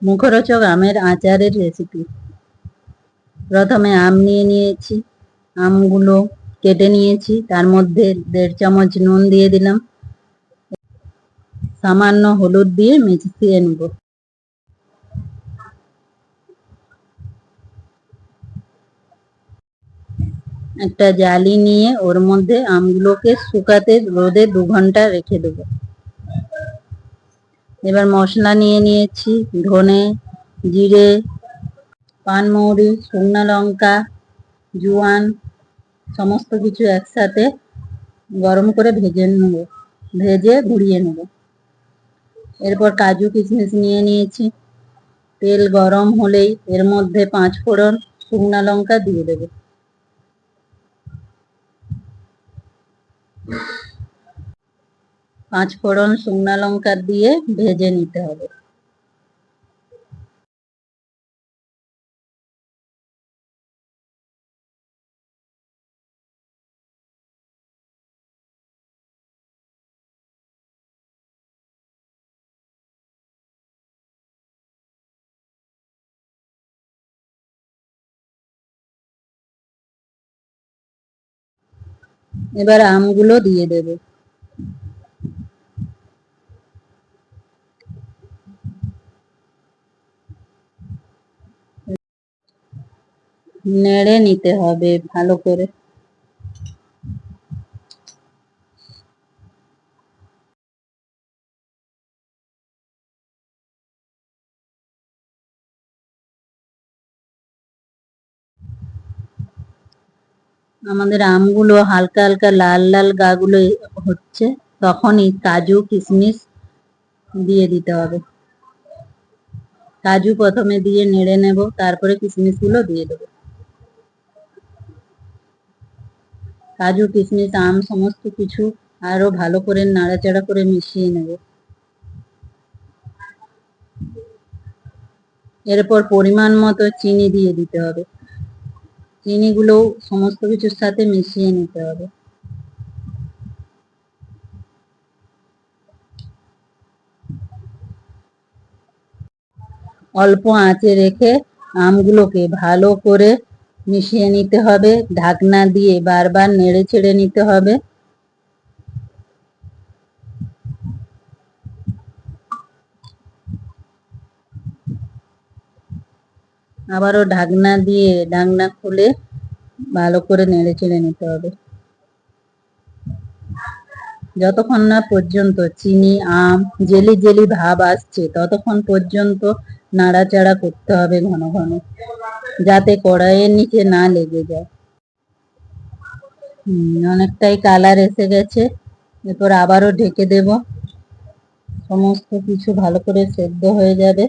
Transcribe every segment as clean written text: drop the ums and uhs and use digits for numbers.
মুখরোচক আমের আচারের রেসিপি। প্রথমে আম নিয়ে নিয়েছি, আমগুলো কেটে নিয়েছি, তার মধ্যে 1.5 চামচ নুন দিয়ে দিলাম, সামান্য হলুদ দিয়ে মিশিয়ে নেব। একটা জালি নিয়ে ওর মধ্যে আমগুলোকে শুকাতে রোদে 2 ঘন্টা রেখে দেব। এবার মশলা নিয়ে নিয়েছি, ধনে, জিরে, পানমৌরি, শুকনো লঙ্কা, জোয়ান, সমস্ত কিছু একসাথে গরম করে ভেজে গুঁড়িয়ে নেব। এরপর কাজু কিশমিশ নিয়ে নিয়েছি। তেল গরম হলেই এর মধ্যে 5 ফোড়ন, শুকনো লঙ্কা দিয়ে দেব। পাঁচ ফোড়ন শুকনো লঙ্কা দিয়ে ভেজে নিতে হবে। এবার আমগুলো দিয়ে দেব। নেড়ে নিতে হবে ভালো করে। আমাদের আমগুলো হালকা হালকা লাল লাল গাগুলো হচ্ছে, তখনই কাজু কিশমিশ দিয়ে দিতে হবে। কাজু প্রথমে দিয়ে নেড়ে নেব, তারপরে কিশমিশ গুলো দিয়ে দেবো। কাজু কিশমিশ আম সমস্ত কিছু আরো ভালো করে নাড়াচাড়া করে মিশিয়ে নেব। এরপর পরিমাণ মতো চিনি দিয়ে দিতে হবে। চিনিগুলো সমস্ত কিছুর সাথে মিশিয়ে নিতে হবে। অল্প আঁচে রেখে আমগুলোকে ভালো করে মিশিয়ে নিতে হবে। ঢাকনা দিয়ে বারবার নেড়ে চেড়ে নিতে হবে। আবারও ঢাকনা খুলে ভালো করে নেড়ে চেড়ে নিতে হবে, যতক্ষণ না পর্যন্ত চিনি আম জেলি জেলি ভাব আসছে ততক্ষণ পর্যন্ত নাড়াচাড়া করতে হবে ঘন ঘন, যাতে কড়াইয়ের নিচে না লেগে যায়। অনেকটাই কালার এসে গেছে। এরপর আবারও ঢেকে দেব, সমস্ত কিছু ভালো করে সেদ্ধ হয়ে যাবে।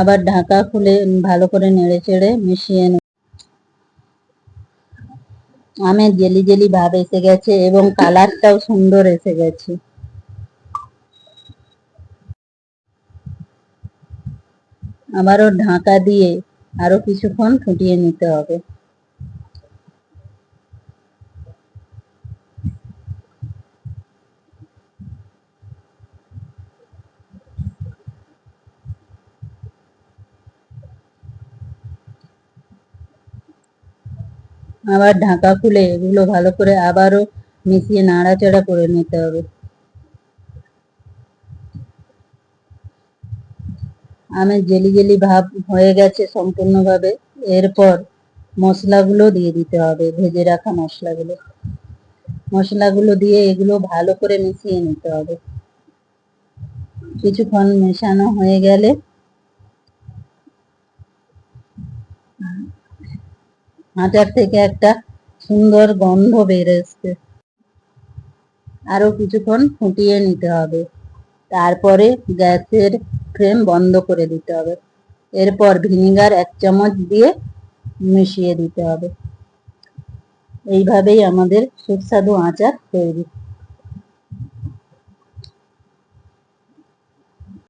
আবার ঢাকা খুলে ভালো করে নেড়ে চেড়ে মিশিয়ে নেব। আমের জেলি জেলি ভাব এসে গেছে এবং কালারটাও সুন্দর এসে গেছে। আবারও ঢাকা দিয়ে আরো কিছুক্ষণ ফুটিয়ে নিতে হবে। আবার ঢাকা খুলে এগুলো ভালো করে আবারও মিশিয়ে নাড়াচাড়া করে নিতে হবে। আমের জেলি জেলি ভাব হয়ে গেছে সম্পূর্ণভাবে। এরপর মশলাগুলো দিয়ে দিতে হবে, ভেজে রাখা মশলাগুলো দিয়ে এগুলো ভালো করে মিশিয়ে নিতে হবে। কিছুক্ষণ মেশানো হয়ে গেলে আচার থেকে একটা সুন্দর গন্ধ বের আসবে। আরো কিছুক্ষণ ফুটিয়ে নিতে হবে, তারপরে গ্যাসের ফ্লেম বন্ধ করে দিতে হবে। এরপর ভিনিগার 1 চামচ দিয়ে মিশিয়ে দিতে হবে। এইভাবেই আমাদের সুস্বাদু আচার তৈরি।